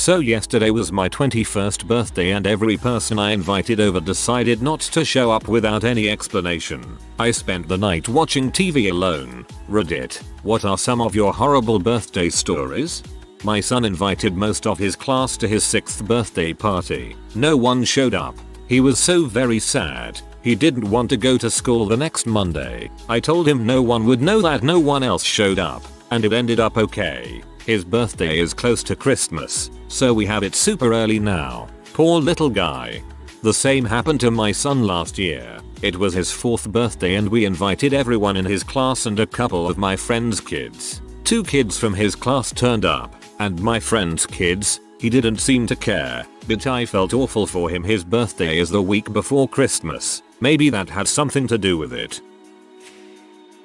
So yesterday was my 21st birthday and every person I invited over decided not to show up without any explanation. I spent the night watching TV alone. Reddit, what are some of your horrible birthday stories? My son invited most of his class to his 6th birthday party. No one showed up. He was so very sad. He didn't want to go to school the next Monday. I told him no one would know that no one else showed up, and it ended up okay. His birthday is close to Christmas, so we have it super early now. Poor little guy. The same happened to my son last year. It was his 4th birthday and we invited everyone in his class and a couple of my friend's kids. 2 kids from his class turned up, and my friend's kids, he didn't seem to care, but I felt awful for him. His birthday is the week before Christmas. Maybe that had something to do with it.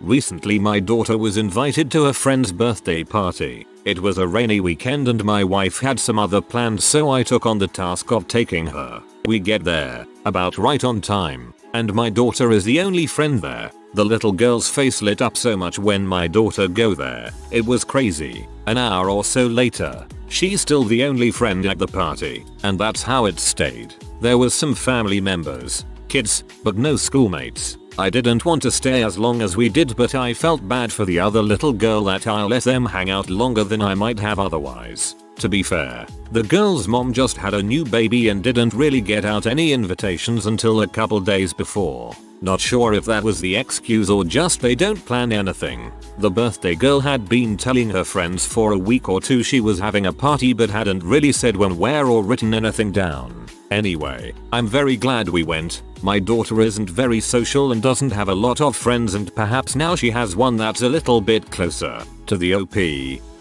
Recently my daughter was invited to a friend's birthday party. It was a rainy weekend and my wife had some other plans, so I took on the task of taking her. We get there about right on time, and my daughter is the only friend there. The little girl's face lit up so much when my daughter go there. It was crazy. An hour or so later, she's still the only friend at the party, and that's how it stayed. There was some family members, kids, but no schoolmates. I didn't want to stay as long as we did, but I felt bad for the other little girl that I let them hang out longer than I might have otherwise. To be fair, the girl's mom just had a new baby and didn't really get out any invitations until a couple days before. Not sure if that was the excuse or just they don't plan anything. The birthday girl had been telling her friends for a week or two she was having a party but hadn't really said when, where, or written anything down. Anyway, I'm very glad we went. My daughter isn't very social and doesn't have a lot of friends, and perhaps now she has one that's a little bit closer to the OP.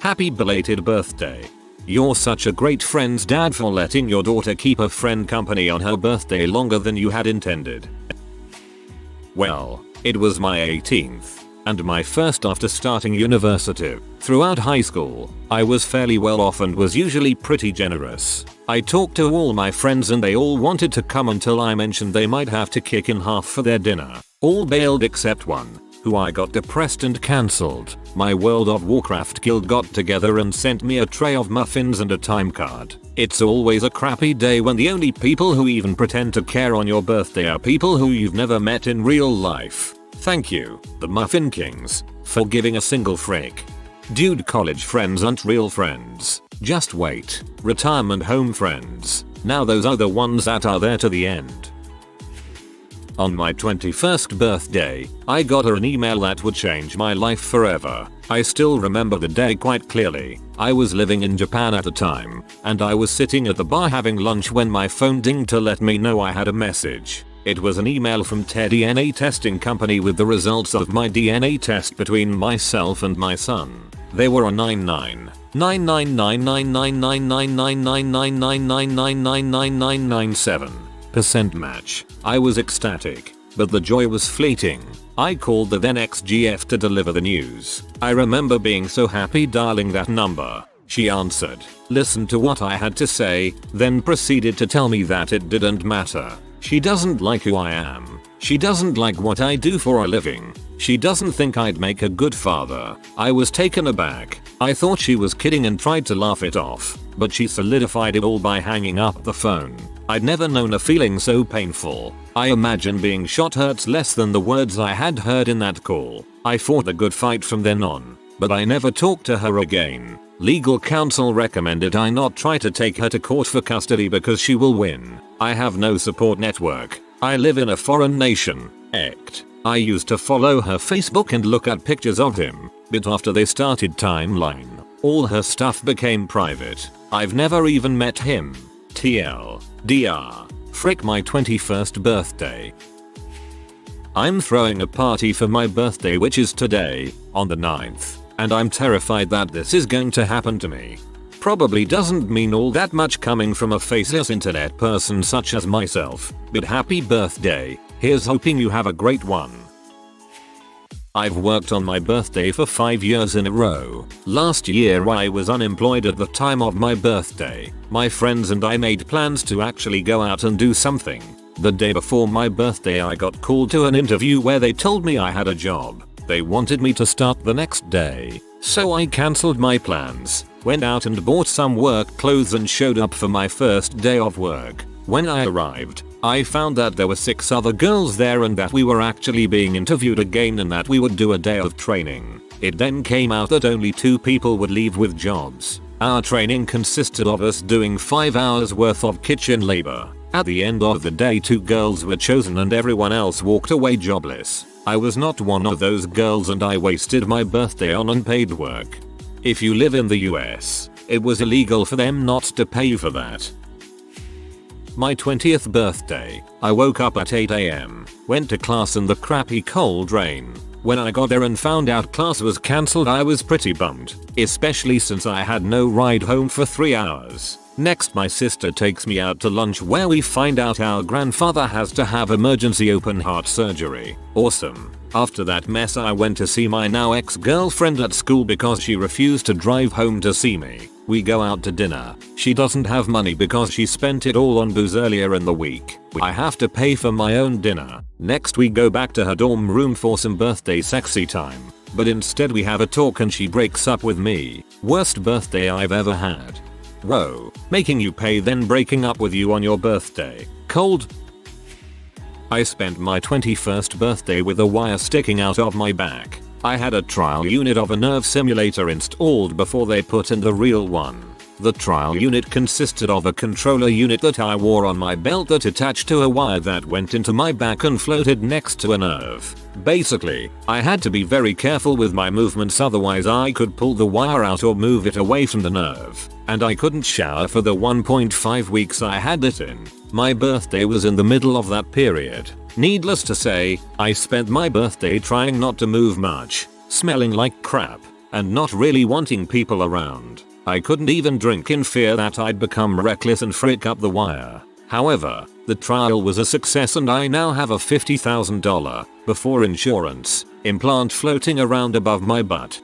Happy belated birthday. You're such a great friend's dad for letting your daughter keep a friend company on her birthday longer than you had intended. Well, it was my 18th, and my first after starting university. Throughout high school, I was fairly well off and was usually pretty generous. I talked to all my friends and they all wanted to come until I mentioned they might have to kick in half for their dinner. All bailed except one, who I got depressed and cancelled. My World of Warcraft guild got together and sent me a tray of muffins and a time card. It's always a crappy day when the only people who even pretend to care on your birthday are people who you've never met in real life. Thank you, the Muffin Kings, for giving a single frick. Dude, college friends aren't real friends. Just wait. Retirement home friends. Now those are the ones that are there to the end. On my 21st birthday, I got an email that would change my life forever. I still remember the day quite clearly. I was living in Japan at the time, and I was sitting at the bar having lunch when my phone dinged to let me know I had a message. It was an email from TED DNA testing company with the results of my DNA test between myself and my son. They were a 99.9999999999999999997% match. I was ecstatic, but the joy was fleeting. I called the then ex-GF to deliver the news. I remember being so happy dialing that number. She answered, listened to what I had to say, then proceeded to tell me that it didn't matter. She doesn't like who I am. She doesn't like what I do for a living. She doesn't think I'd make a good father. I was taken aback. I thought she was kidding and tried to laugh it off, but she solidified it all by hanging up the phone. I'd never known a feeling so painful. I imagine being shot hurts less than the words I had heard in that call. I fought a good fight from then on, but I never talked to her again. Legal counsel recommended I not try to take her to court for custody because she will win. I have no support network. I live in a foreign nation. I used to follow her Facebook and look at pictures of him, but after they started timeline, all her stuff became private. I've never even met him. TLDR. Frick my 21st birthday. I'm throwing a party for my birthday, which is today, on the 9th, and I'm terrified that this is going to happen to me. Probably doesn't mean all that much coming from a faceless internet person such as myself, but happy birthday. Here's hoping you have a great one. I've worked on my birthday for 5 years in a row. Last year I was unemployed at the time of my birthday. My friends and I made plans to actually go out and do something. The day before my birthday I got called to an interview where they told me I had a job. They wanted me to start the next day, so I cancelled my plans, went out and bought some work clothes and showed up for my first day of work. When I arrived, I found that there were 6 other girls there and that we were actually being interviewed again and that we would do a day of training. It then came out that only 2 people would leave with jobs. Our training consisted of us doing 5 hours worth of kitchen labor. At the end of the day 2 girls were chosen and everyone else walked away jobless. I was not one of those girls and I wasted my birthday on unpaid work. If you live in the US, it was illegal for them not to pay you for that. My 20th birthday, I woke up at 8 AM, went to class in the crappy cold rain. When I got there and found out class was cancelled, I was pretty bummed, especially since I had no ride home for 3 hours. Next, my sister takes me out to lunch where we find out our grandfather has to have emergency open heart surgery. Awesome. After that mess, I went to see my now ex-girlfriend at school because she refused to drive home to see me. We go out to dinner. She doesn't have money because she spent it all on booze earlier in the week. I have to pay for my own dinner. Next, we go back to her dorm room for some birthday sexy time. But instead we have a talk and she breaks up with me. Worst birthday I've ever had. Whoa, making you pay then breaking up with you on your birthday. Cold. I spent my 21st birthday with a wire sticking out of my back. I had a trial unit of a nerve simulator installed before they put in the real one. The trial unit consisted of a controller unit that I wore on my belt that attached to a wire that went into my back and floated next to a nerve. Basically, I had to be very careful with my movements, otherwise I could pull the wire out or move it away from the nerve. And I couldn't shower for the 1.5 weeks I had it in. My birthday was in the middle of that period. Needless to say, I spent my birthday trying not to move much, smelling like crap, and not really wanting people around. I couldn't even drink in fear that I'd become reckless and frick up the wire. However, the trial was a success and I now have a $50,000, before insurance, implant floating around above my butt.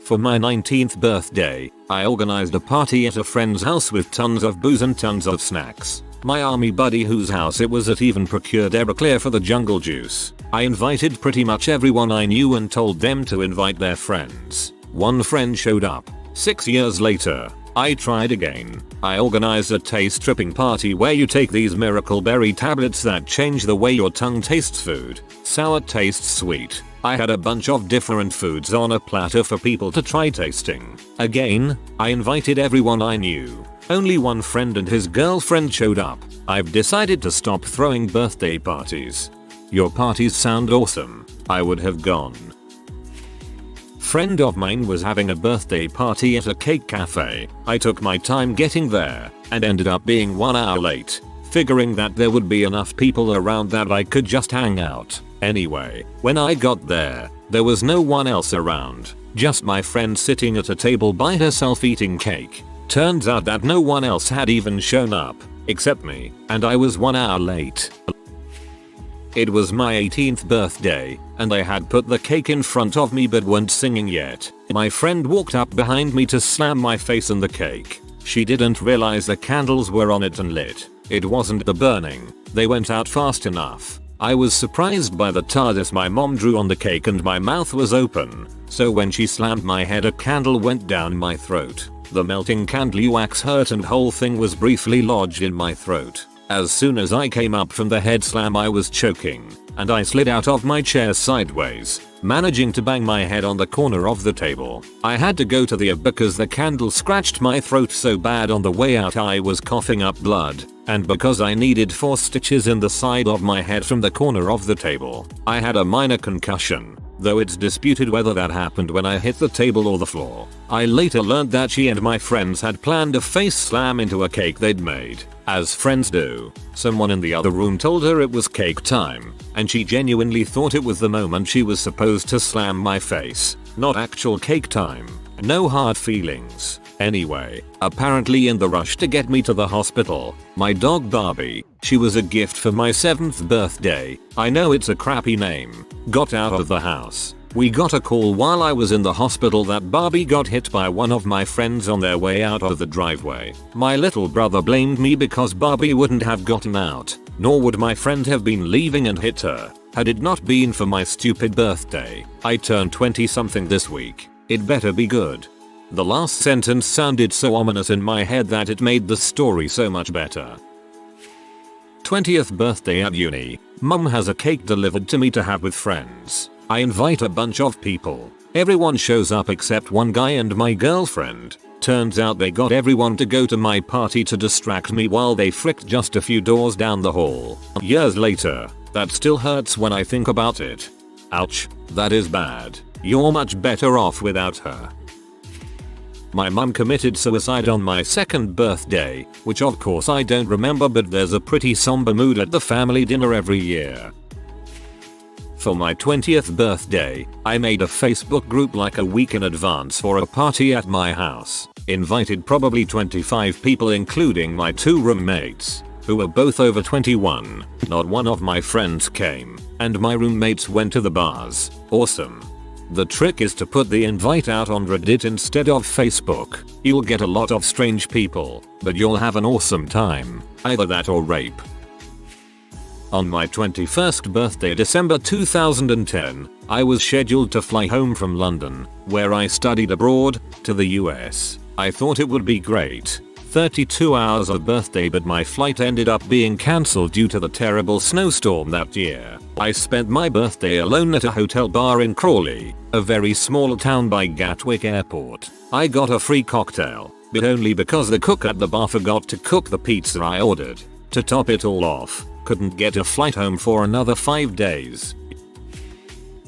For my 19th birthday, I organized a party at a friend's house with tons of booze and tons of snacks. My army buddy whose house it was at even procured Everclear for the jungle juice. I invited pretty much everyone I knew and told them to invite their friends. One friend showed up. 6 years later, I tried again. I organized a taste tripping party where you take these miracle berry tablets that change the way your tongue tastes food. Sour tastes sweet. I had a bunch of different foods on a platter for people to try tasting. Again, I invited everyone I knew. Only one friend and his girlfriend showed up. I've decided to stop throwing birthday parties. Your parties sound awesome. I would have gone. Friend of mine was having a birthday party at a cake cafe. I took my time getting there and ended up being 1 hour late, figuring that there would be enough people around that I could just hang out. Anyway, when I got there was no one else around, just my friend sitting at a table by herself eating cake. Turns out that no one else had even shown up, except me, and I was 1 hour late. It was my 18th birthday, and I had put the cake in front of me but weren't singing yet. My friend walked up behind me to slam my face in the cake. She didn't realize the candles were on it and lit. It wasn't the burning. They went out fast enough. I was surprised by the TARDIS my mom drew on the cake and my mouth was open. So when she slammed my head, a candle went down my throat. The melting candle wax hurt and whole thing was briefly lodged in my throat. As soon as I came up from the head slam, I was choking, and I slid out of my chair sideways, managing to bang my head on the corner of the table. I had to go to the ER because the candle scratched my throat so bad on the way out I was coughing up blood, and because I needed 4 stitches in the side of my head from the corner of the table. I had a minor concussion, though it's disputed whether that happened when I hit the table or the floor. I later learned that she and my friends had planned a face slam into a cake they'd made, as friends do. Someone in the other room told her it was cake time, and she genuinely thought it was the moment she was supposed to slam my face, not actual cake time. No hard feelings. Anyway, apparently in the rush to get me to the hospital, my dog Barbie, she was a gift for my 7th birthday, I know it's a crappy name, got out of the house. We got a call while I was in the hospital that Barbie got hit by one of my friends on their way out of the driveway. My little brother blamed me because Barbie wouldn't have gotten out. nor would my friend have been leaving and hit her had it not been for my stupid birthday. I turned 20 something this week. It better be good. The last sentence sounded so ominous in my head that it made the story so much better. 20th birthday at uni. Mum has a cake delivered to me to have with friends. I invite a bunch of people. Everyone shows up except one guy and my girlfriend. Turns out they got everyone to go to my party to distract me while they fricked just a few doors down the hall. Years later, that still hurts when I think about it. Ouch, that is bad. You're much better off without her. My mum committed suicide on my 2nd birthday, which of course I don't remember, but there's a pretty somber mood at the family dinner every year. For my 20th birthday, I made a Facebook group like a week in advance for a party at my house. Invited probably 25 people including my 2 roommates, who were both over 21. Not one of my friends came, and my roommates went to the bars. Awesome. The trick is to put the invite out on Reddit instead of Facebook. You'll get a lot of strange people, but you'll have an awesome time. Either that or rape. On my 21st birthday, December 2010, I was scheduled to fly home from London, where I studied abroad, to the US. I thought it would be great. 32 hours of birthday, but my flight ended up being cancelled due to the terrible snowstorm that year. I spent my birthday alone at a hotel bar in Crawley, a very small town by Gatwick Airport. I got a free cocktail, but only because the cook at the bar forgot to cook the pizza I ordered. To top it all off, couldn't get a flight home for another 5 days.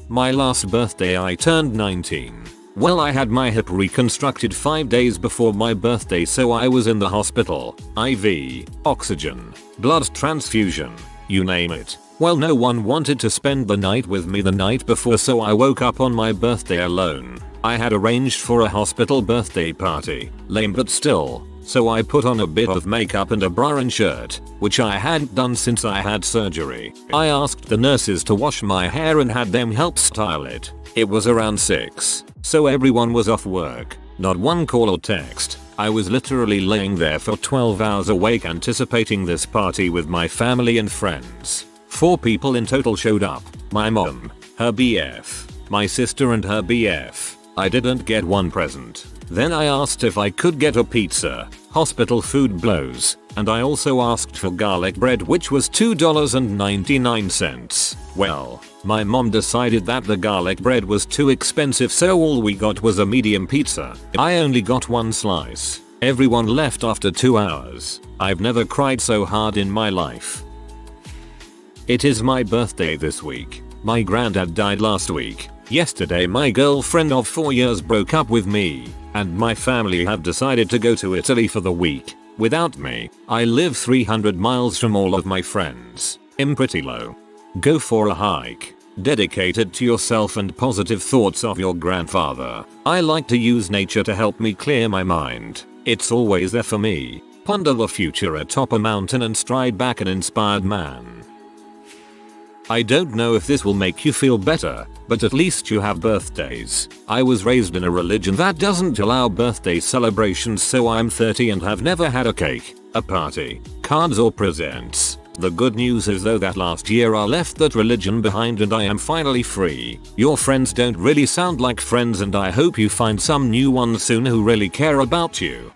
My last birthday I turned 19. Well, I had my hip reconstructed 5 days before my birthday, so I was in the hospital. IV, oxygen, blood transfusion, you name it. Well, no one wanted to spend the night with me the night before, so I woke up on my birthday alone. I had arranged for a hospital birthday party. Lame but still. So I put on a bit of makeup and a bra and shirt, which I hadn't done since I had surgery. I asked the nurses to wash my hair and had them help style it. It was around 6, so everyone was off work. Not one call or text. I was literally laying there for 12 hours awake anticipating this party with my family and friends. 4 people in total showed up. My mom, her BF, my sister and her BF. I didn't get one present. Then I asked if I could get a pizza. Hospital food blows. And I also asked for garlic bread, which was $2.99. Well, my mom decided that the garlic bread was too expensive, so all we got was a medium pizza. I only got 1 slice. Everyone left after 2 hours. I've never cried so hard in my life. It is my birthday this week. My granddad died last week. Yesterday my girlfriend of 4 years broke up with me, and my family have decided to go to Italy for the week. Without me, I live 300 miles from all of my friends. I'm pretty low. Go for a hike. Dedicated to yourself and positive thoughts of your grandfather. I like to use nature to help me clear my mind. It's always there for me. Ponder the future atop a mountain and stride back an inspired man. I don't know if this will make you feel better, but at least you have birthdays. I was raised in a religion that doesn't allow birthday celebrations, so I'm 30 and have never had a cake, a party, cards or presents. The good news is though that last year I left that religion behind and I am finally free. Your friends don't really sound like friends, and I hope you find some new ones soon who really care about you.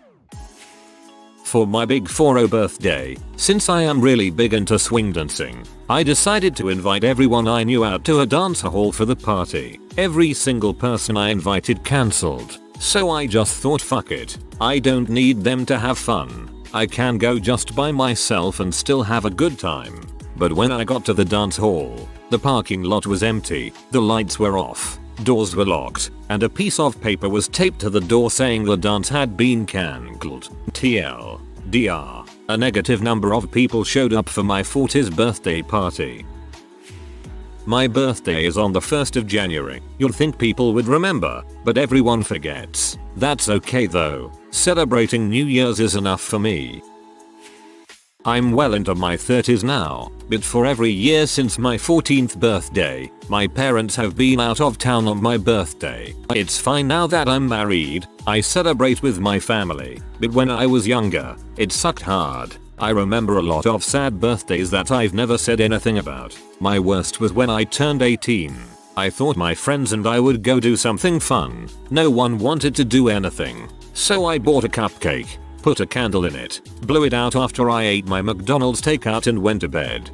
For my big 40 birthday, since I am really big into swing dancing, I decided to invite everyone I knew out to a dance hall for the party. Every single person I invited cancelled, so I just thought fuck it, I don't need them to have fun. I can go just by myself and still have a good time. But when I got to the dance hall, the parking lot was empty, the lights were off, doors were locked, and a piece of paper was taped to the door saying the dance had been cancelled. TLDR, a negative number of people showed up for my 40th birthday party. My birthday is on the 1st of January. You'd think people would remember, but everyone forgets. That's okay though. Celebrating New Year's is enough for me. I'm well into my 30s now, but for every year since my 14th birthday, my parents have been out of town on my birthday. It's fine now that I'm married, I celebrate with my family, but when I was younger, it sucked hard. I remember a lot of sad birthdays that I've never said anything about. My worst was when I turned 18. I thought my friends and I would go do something fun. No one wanted to do anything. So I bought a cupcake, put a candle in it, blew it out after I ate my McDonald's takeout and went to bed.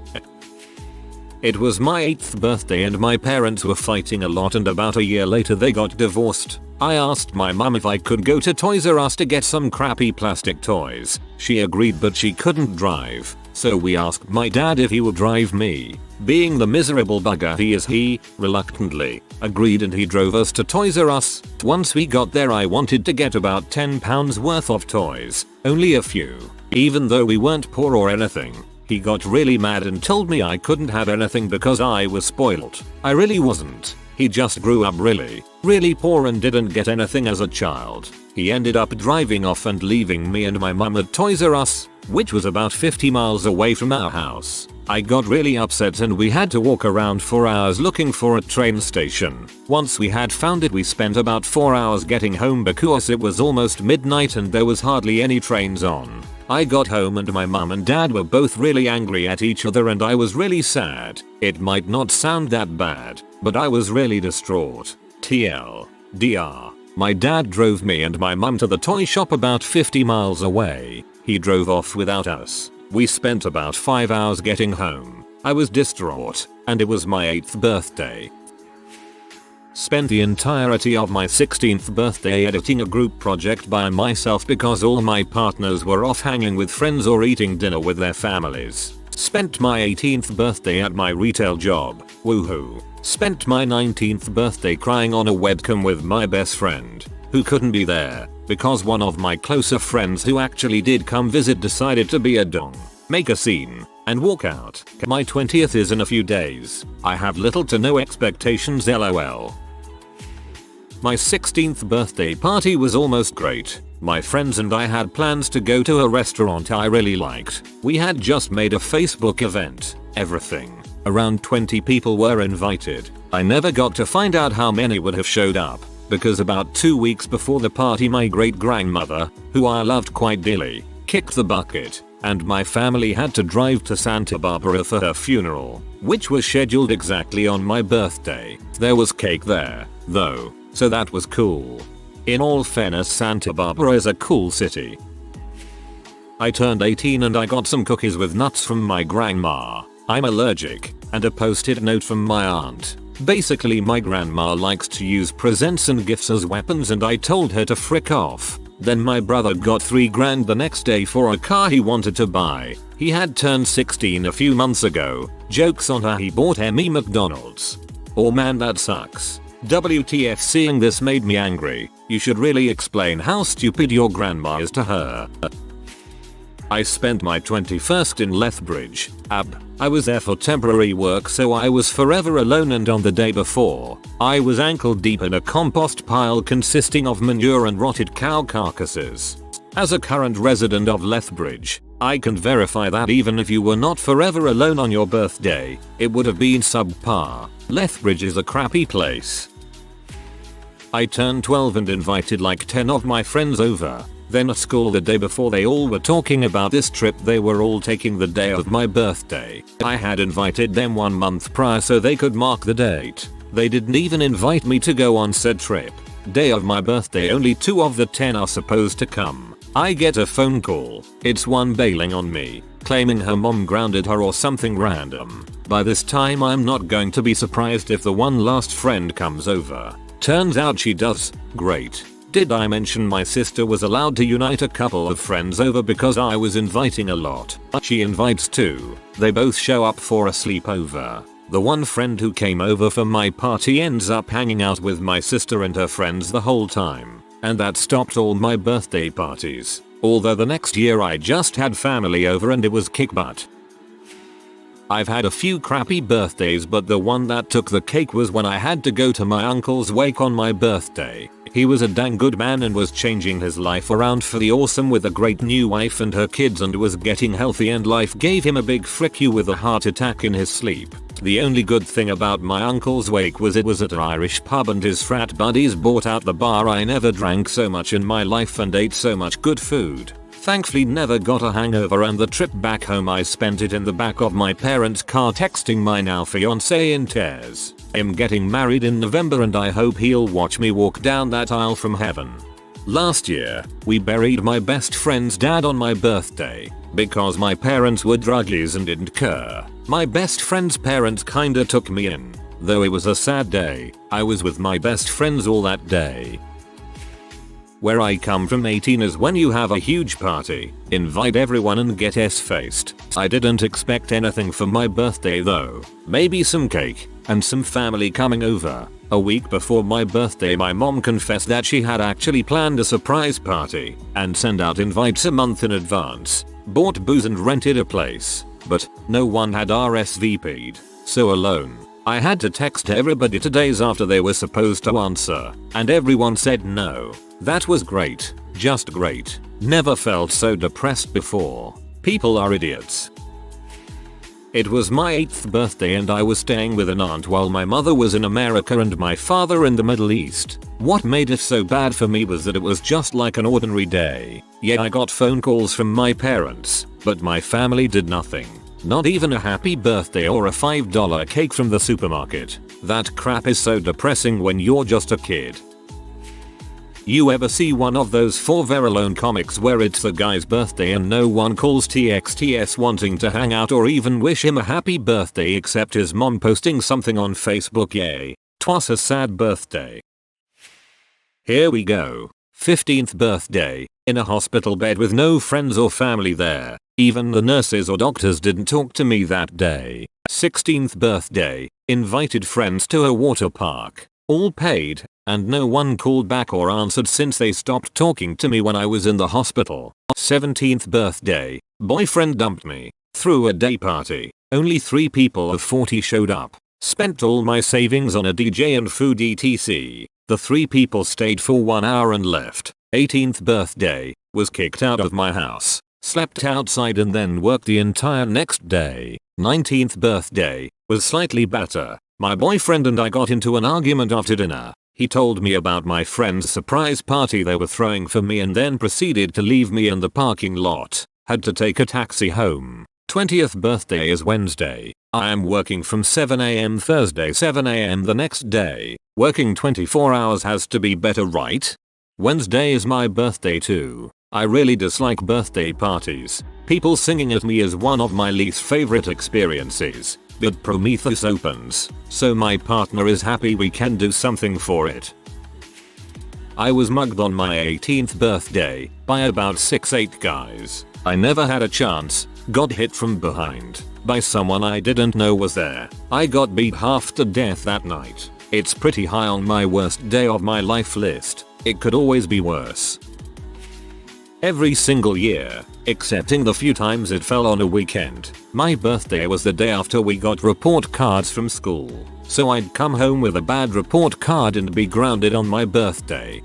It was my 8th birthday and my parents were fighting a lot, and about a year later they got divorced. I asked my mum if I could go to Toys R Us to get some crappy plastic toys. She agreed, but she couldn't drive. So we asked my dad if he would drive me. Being the miserable bugger he reluctantly agreed, and he drove us to Toys R Us. Once we got there I wanted to get about £10 worth of toys. Only a few. Even though we weren't poor or anything. He got really mad and told me I couldn't have anything because I was spoiled. I really wasn't. He just grew up really poor and didn't get anything as a child. He ended up driving off and leaving me and my mum at Toys R Us, which was about 50 miles away from our house. I got really upset and we had to walk around for hours looking for a train station. Once we had found it, we spent about 4 hours getting home because it was almost midnight and there was hardly any trains on. I got home and my mum and dad were both really angry at each other and I was really sad. It might not sound that bad, but I was really distraught. TLDR. My dad drove me and my mum to the toy shop about 50 miles away. He drove off without us. We spent about 5 hours getting home. I was distraught, and it was my 8th birthday. Spent the entirety of my 16th birthday editing a group project by myself because all my partners were off hanging with friends or eating dinner with their families. Spent my 18th birthday at my retail job. Woohoo. Spent my 19th birthday crying on a webcam with my best friend, who couldn't be there because one of my closer friends who actually did come visit decided to be a dong, make a scene, and walk out. My 20th is in a few days. I have little to no expectations, lol. My 16th birthday party was almost great. My friends and I had plans to go to a restaurant I really liked. We had just made a Facebook event. Everything. Around 20 people were invited. I never got to find out how many would have showed up, because about 2 weeks before the party my great-grandmother, who I loved quite dearly, kicked the bucket, and my family had to drive to Santa Barbara for her funeral, which was scheduled exactly on my birthday. There was cake there, though, so that was cool. In all fairness, Santa Barbara is a cool city. I turned 18 and I got some cookies with nuts from my grandma. I'm allergic, and a post-it note from my aunt. Basically my grandma likes to use presents and gifts as weapons and I told her to frick off. Then my brother got $3,000 the next day for a car he wanted to buy. He had turned 16 a few months ago. Jokes on her, he bought me McDonald's. Oh man, that sucks. WTF, seeing this made me angry. You should really explain how stupid your grandma is to her. I spent my 21st in Lethbridge, AB. I was there for temporary work, so I was forever alone, and on the day before, I was ankle deep in a compost pile consisting of manure and rotted cow carcasses. As a current resident of Lethbridge, I can verify that even if you were not forever alone on your birthday, it would have been subpar. Lethbridge is a crappy place. I turned 12 and invited like 10 of my friends over. Then at school the day before they all were talking about this trip they were all taking the day of my birthday. I had invited them 1 month prior so they could mark the date. They didn't even invite me to go on said trip. Day of my birthday only 2 of the 10 are supposed to come. I get a phone call. It's one bailing on me, claiming her mom grounded her or something random. By this time I'm not going to be surprised if the one last friend comes over. Turns out she does. Great. Did I mention my sister was allowed to unite a couple of friends over because I was inviting a lot? She invites 2. They both show up for a sleepover. The one friend who came over for my party ends up hanging out with my sister and her friends the whole time. And that stopped all my birthday parties. Although the next year I just had family over and it was kick butt. I've had a few crappy birthdays, but the one that took the cake was when I had to go to my uncle's wake on my birthday. He was a dang good man and was changing his life around for the awesome with a great new wife and her kids and was getting healthy, and life gave him a big frick you with a heart attack in his sleep. The only good thing about my uncle's wake was it was at an Irish pub and his frat buddies bought out the bar. I never drank so much in my life and ate so much good food. Thankfully never got a hangover, and the trip back home I spent it in the back of my parents' car texting my now fiancé in tears. I'm getting married in November and I hope he'll watch me walk down that aisle from heaven. Last year, we buried my best friend's dad on my birthday. Because my parents were druggies and didn't care, my best friend's parents kinda took me in. Though it was a sad day, I was with my best friends all that day. Where I come from, 18 is when you have a huge party, invite everyone and get s-faced. I didn't expect anything for my birthday though. Maybe some cake, and some family coming over. A week before my birthday my mom confessed that she had actually planned a surprise party, and sent out invites a month in advance. Bought booze and rented a place. But, no one had RSVP'd. So alone, I had to text everybody 2 days after they were supposed to answer, and everyone said no. That was great. Just great. Never felt so depressed before. People are idiots. It was my 8th birthday and I was staying with an aunt while my mother was in America and my father in the Middle East. What made it so bad for me was that it was just like an ordinary day. Yeah, I got phone calls from my parents, but my family did nothing. Not even a happy birthday or a $5 cake from the supermarket. That crap is so depressing when you're just a kid. You ever see one of those 4 Veralone comics where it's the guy's birthday and no one calls TXTS wanting to hang out or even wish him a happy birthday except his mom posting something on Facebook? Yay, 'twas a sad birthday. Here we go. 15th birthday, in a hospital bed with no friends or family there. Even the nurses or doctors didn't talk to me that day. 16th birthday, invited friends to a water park. All paid, and no one called back or answered since they stopped talking to me when I was in the hospital. 17th birthday, boyfriend dumped me. Threw a day party. Only 3 people of 40 showed up. Spent all my savings on a DJ and food etc. The 3 people stayed for 1 hour and left. 18th birthday, was kicked out of my house. Slept outside and then worked the entire next day. 19th birthday, was slightly better. My boyfriend and I got into an argument after dinner. He told me about my friend's surprise party they were throwing for me and then proceeded to leave me in the parking lot. Had to take a taxi home. 20th birthday is Wednesday. I am working from 7 am Thursday, 7 am the next day. Working 24 hours has to be better, right? Wednesday is my birthday too. I really dislike birthday parties. People singing at me is one of my least favorite experiences. But Prometheus opens, so my partner is happy we can do something for it. I was mugged on my 18th birthday by about 6-8 guys. I never had a chance, got hit from behind by someone I didn't know was there. I got beat half to death that night. It's pretty high on my worst day of my life list. It could always be worse. Every single year, excepting the few times it fell on a weekend, my birthday was the day after we got report cards from school. So I'd come home with a bad report card and be grounded on my birthday.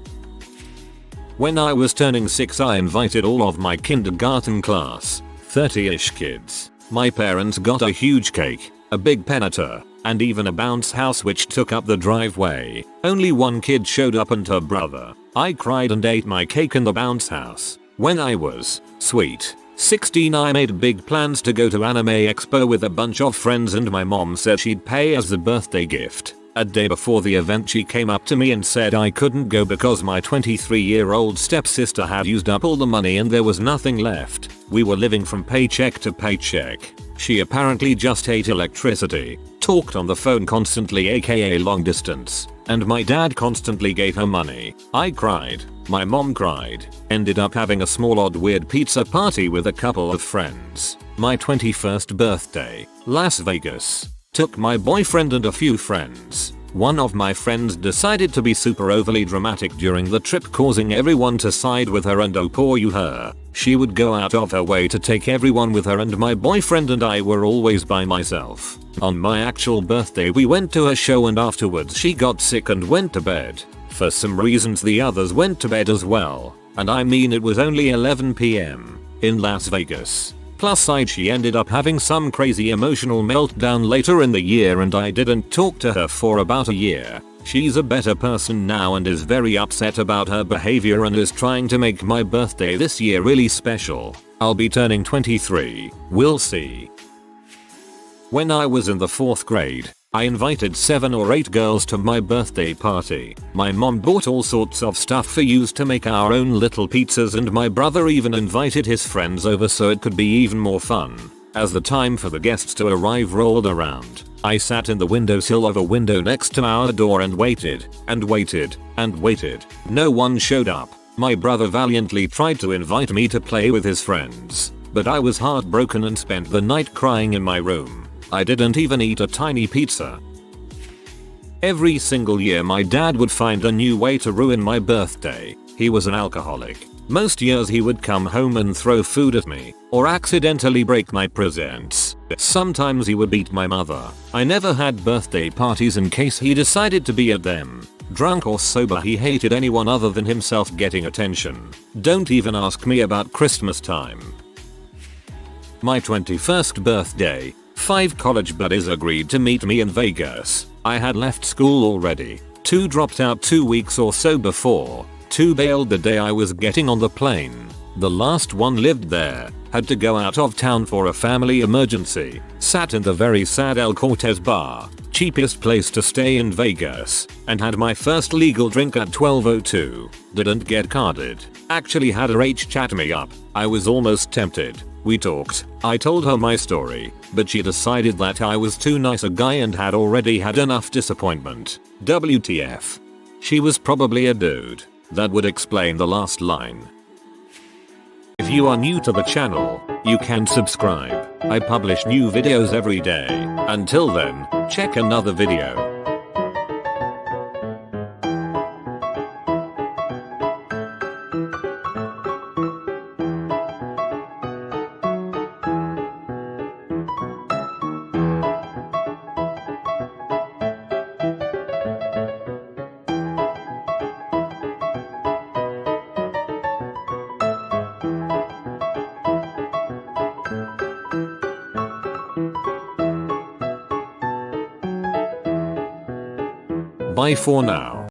When I was turning 6 I invited all of my kindergarten class, 30-ish kids. My parents got a huge cake, a big peanut, and even a bounce house which took up the driveway. Only one kid showed up and her brother. I cried and ate my cake in the bounce house. When I was, 16 I made big plans to go to Anime Expo with a bunch of friends and my mom said she'd pay as a birthday gift. A day before the event she came up to me and said I couldn't go because my 23-year-old stepsister had used up all the money and there was nothing left. We were living from paycheck to paycheck. She apparently just ate electricity, talked on the phone constantly aka long distance, and my dad constantly gave her money. I cried. My mom cried. Ended up having a small odd weird pizza party with a couple of friends. My 21st birthday, Las Vegas. Took my boyfriend and a few friends. One of my friends decided to be super overly dramatic during the trip, causing everyone to side with her, and oh poor you her. She would go out of her way to take everyone with her and my boyfriend and I were always by myself. On my actual birthday we went to a show and afterwards she got sick and went to bed. For some reasons the others went to bed as well. And I mean it was only 11 PM in Las Vegas. Plus she ended up having some crazy emotional meltdown later in the year and I didn't talk to her for about a year. She's a better person now and is very upset about her behavior and is trying to make my birthday this year really special. I'll be turning 23, we'll see. When I was in the 4th grade, I invited 7 or 8 girls to my birthday party. My mom bought all sorts of stuff for use to make our own little pizzas, and my brother even invited his friends over so it could be even more fun. As the time for the guests to arrive rolled around, I sat in the windowsill of a window next to our door and waited, and waited, and waited. No one showed up. My brother valiantly tried to invite me to play with his friends, but I was heartbroken and spent the night crying in my room. I didn't even eat a tiny pizza. Every single year my dad would find a new way to ruin my birthday. He was an alcoholic. Most years he would come home and throw food at me, or accidentally break my presents. Sometimes he would beat my mother. I never had birthday parties in case he decided to be at them. Drunk or sober, he hated anyone other than himself getting attention. Don't even ask me about Christmas time. My 21st birthday, 5 college buddies agreed to meet me in Vegas. I had left school already. 2 dropped out 2 weeks or so before. 2 bailed the day I was getting on the plane. The last one lived there, had to go out of town for a family emergency, sat in the very sad El Cortez bar, cheapest place to stay in Vegas, and had my first legal drink at 12:02. Didn't get carded. Actually had her chat me up. I was almost tempted. We talked. I told her my story, but she decided that I was too nice a guy and had already had enough disappointment. WTF. She was probably a dude. That would explain the last line. If you are new to the channel, you can subscribe. I publish new videos every day. Until then, check another video. Bye for now.